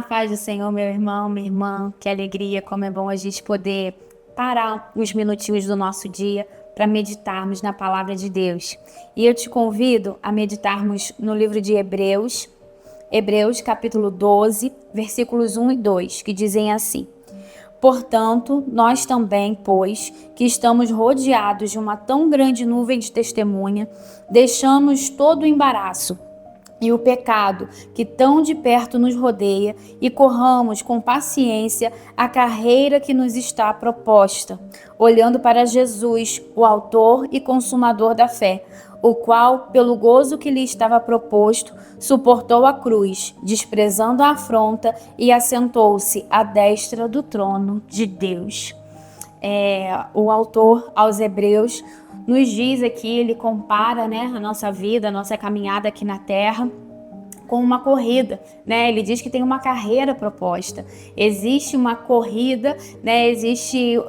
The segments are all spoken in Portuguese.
Paz do Senhor, meu irmão, minha irmã, que alegria, como é bom a gente poder parar uns minutinhos do nosso dia para meditarmos na palavra de Deus. E eu te convido a meditarmos no livro de Hebreus, Hebreus capítulo 12, versículos 1 e 2, que dizem assim: Portanto, nós também, pois, que estamos rodeados de uma tão grande nuvem de testemunha, deixamos todo o embaraço e o pecado que tão de perto nos rodeia e corramos com paciência a carreira que nos está proposta, olhando para Jesus, o autor e consumador da fé, o qual, pelo gozo que lhe estava proposto, suportou a cruz, desprezando a afronta, e assentou-se à destra do trono de Deus. O autor aos Hebreus nos diz aqui, ele compara, a nossa vida, a nossa caminhada aqui na Terra com uma corrida, Ele diz que tem uma carreira proposta. Existe uma corrida, Existe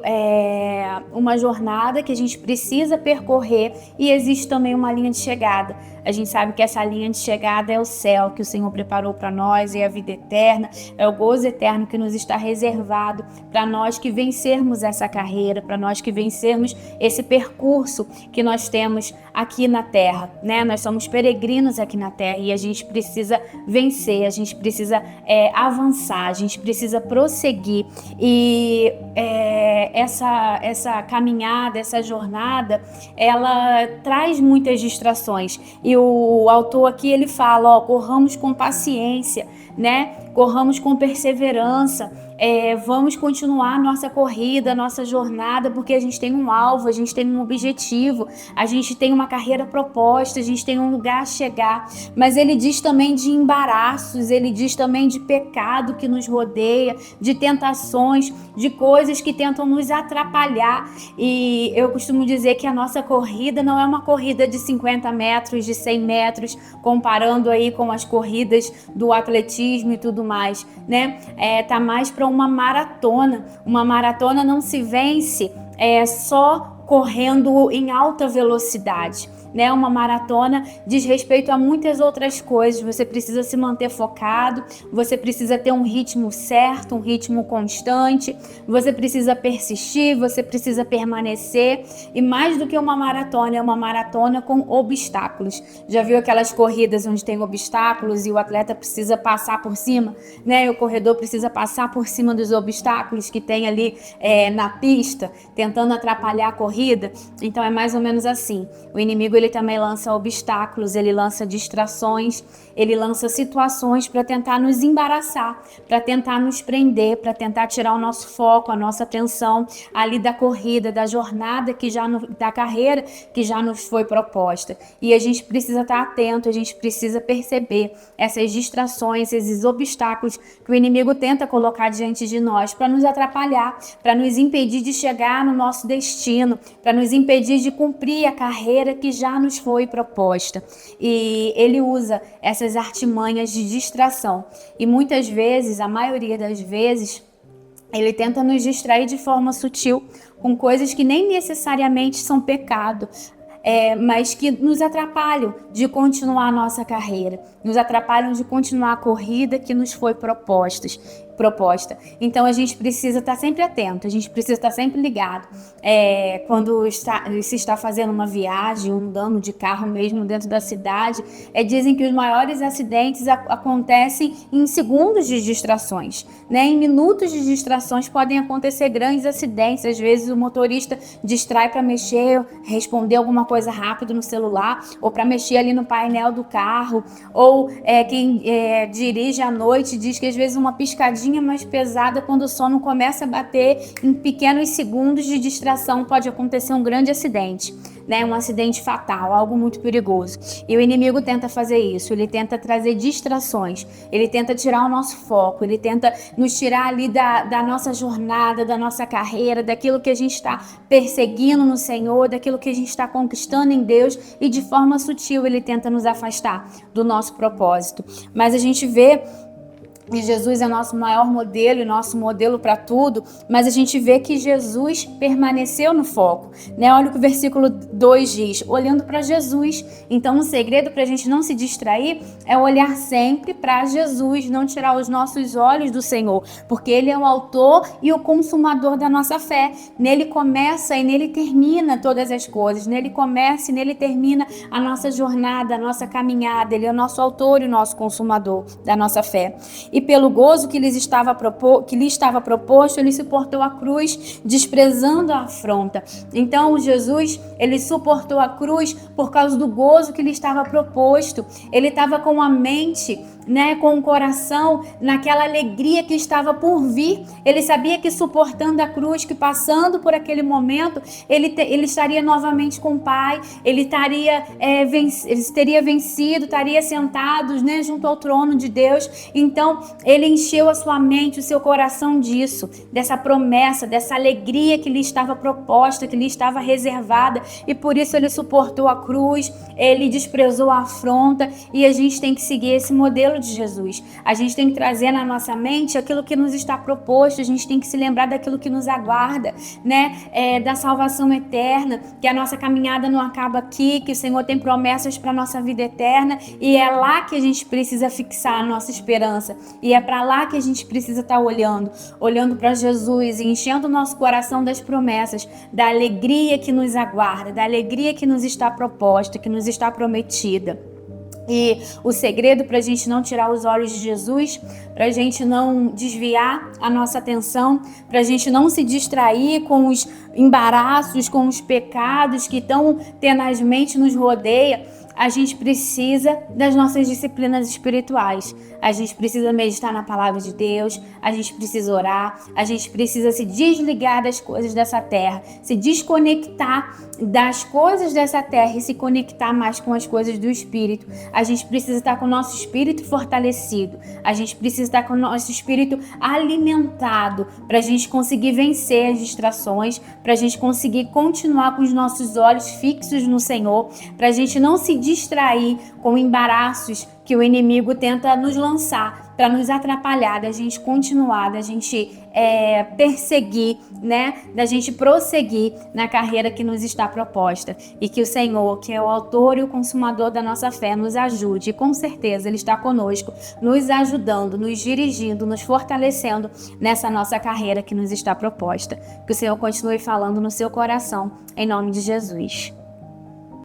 uma jornada que a gente precisa percorrer e existe também uma linha de chegada. A gente sabe que essa linha de chegada é o céu que o Senhor preparou para nós, é a vida eterna, é o gozo eterno que nos está reservado para nós que vencermos essa carreira, para nós que vencermos esse percurso que nós temos aqui na Terra, Nós somos peregrinos aqui na Terra e a gente precisa vencer, a gente precisa avançar, a gente precisa prosseguir e essa caminhada, essa jornada, ela traz muitas distrações e o autor aqui ele fala, corramos com paciência, corramos com perseverança, vamos continuar nossa corrida, nossa jornada, porque a gente tem um alvo, a gente tem um objetivo, a gente tem uma carreira proposta, a gente tem um lugar a chegar. Mas ele diz também de embaraços, ele diz também de pecado que nos rodeia, de tentações, de coisas que tentam nos atrapalhar. E eu costumo dizer que a nossa corrida não é uma corrida de 50 metros, de 100 metros, comparando aí com as corridas do atletismo e tudo mais, tá mais para uma maratona. Uma maratona não se vence só correndo em alta velocidade, Uma maratona diz respeito a muitas outras coisas. Você precisa se manter focado, você precisa ter um ritmo certo, um ritmo constante, você precisa persistir, você precisa permanecer. E mais do que uma maratona, é uma maratona com obstáculos. Já viu aquelas corridas onde tem obstáculos e o atleta precisa passar por cima, E o corredor precisa passar por cima dos obstáculos que tem ali na pista, tentando atrapalhar a corrida? Então é mais ou menos assim. O inimigo ele também lança obstáculos, ele lança distrações, ele lança situações para tentar nos embaraçar, para tentar nos prender, para tentar tirar o nosso foco, a nossa atenção ali da corrida, da jornada da carreira que já nos foi proposta. E a gente precisa estar atento, a gente precisa perceber essas distrações, esses obstáculos que o inimigo tenta colocar diante de nós para nos atrapalhar, para nos impedir de chegar no nosso destino, para nos impedir de cumprir a carreira que já nos foi proposta. E ele usa essas artimanhas de distração. E muitas vezes, a maioria das vezes, ele tenta nos distrair de forma sutil com coisas que nem necessariamente são pecado, mas que nos atrapalham de continuar a nossa carreira, nos atrapalham de continuar a corrida que nos foi proposta. Então a gente precisa estar sempre atento, a gente precisa estar sempre ligado. Quando se está fazendo uma viagem, andando de carro mesmo dentro da cidade, dizem que os maiores acidentes acontecem em segundos de distrações, Em minutos de distrações podem acontecer grandes acidentes. Às vezes o motorista distrai para mexer, responder alguma coisa rápido no celular, ou para mexer ali no painel do carro, ou quem dirige à noite diz que às vezes uma piscadinha mais pesada, quando o sono começa a bater, em pequenos segundos de distração pode acontecer um grande acidente, Um acidente fatal, algo muito perigoso. E o inimigo tenta fazer isso, ele tenta trazer distrações, ele tenta tirar o nosso foco, ele tenta nos tirar ali da nossa jornada, da nossa carreira, daquilo que a gente está perseguindo no Senhor, daquilo que a gente está conquistando em Deus, e de forma sutil ele tenta nos afastar do nosso propósito. Mas a gente vê e Jesus é nosso maior modelo e nosso modelo para tudo, mas a gente vê que Jesus permaneceu no foco, né? Olha o que o versículo 2 diz, olhando para Jesus. Então, o segredo para a gente não se distrair é olhar sempre para Jesus, não tirar os nossos olhos do Senhor, porque Ele é o autor e o consumador da nossa fé. Nele começa e nele termina todas as coisas, nele começa e nele termina a nossa jornada, a nossa caminhada. Ele é o nosso autor e o nosso consumador da nossa fé. E pelo gozo que lhe estava proposto, ele suportou a cruz, desprezando a afronta. Então, Jesus, ele suportou a cruz por causa do gozo que lhe estava proposto. Ele estava com a mente, né, com o coração naquela alegria que estava por vir. Ele sabia que suportando a cruz, que passando por aquele momento, ele estaria novamente com o Pai, ele teria vencido, estaria sentado, né, junto ao trono de Deus. Então, ele encheu a sua mente, o seu coração disso, dessa promessa, dessa alegria que lhe estava proposta, que lhe estava reservada, e por isso ele suportou a cruz, ele desprezou a afronta, e a gente tem que seguir esse modelo de Jesus. A gente tem que trazer na nossa mente aquilo que nos está proposto, a gente tem que se lembrar daquilo que nos aguarda, né? Da salvação eterna, que a nossa caminhada não acaba aqui, que o Senhor tem promessas para a nossa vida eterna, e é lá que a gente precisa fixar a nossa esperança, e é para lá que a gente precisa estar olhando para Jesus e enchendo o nosso coração das promessas, da alegria que nos aguarda, da alegria que nos está proposta, que nos está prometida. E o segredo para a gente não tirar os olhos de Jesus, para a gente não desviar a nossa atenção, para a gente não se distrair com os embaraços, com os pecados que tão tenazmente nos rodeia, a gente precisa das nossas disciplinas espirituais. A gente precisa meditar na palavra de Deus, a gente precisa orar, a gente precisa se desligar das coisas dessa terra, se desconectar das coisas dessa terra e se conectar mais com as coisas do Espírito. A gente precisa estar com o nosso espírito fortalecido, a gente precisa estar com o nosso espírito alimentado para a gente conseguir vencer as distrações, para a gente conseguir continuar com os nossos olhos fixos no Senhor, para a gente não se distrair com embaraços que o inimigo tenta nos lançar para nos atrapalhar, da gente continuar, da gente perseguir, né? Da gente prosseguir na carreira que nos está proposta. E que o Senhor, que é o autor e o consumador da nossa fé, nos ajude. E com certeza Ele está conosco, nos ajudando, nos dirigindo, nos fortalecendo nessa nossa carreira que nos está proposta. Que o Senhor continue falando no seu coração, em nome de Jesus.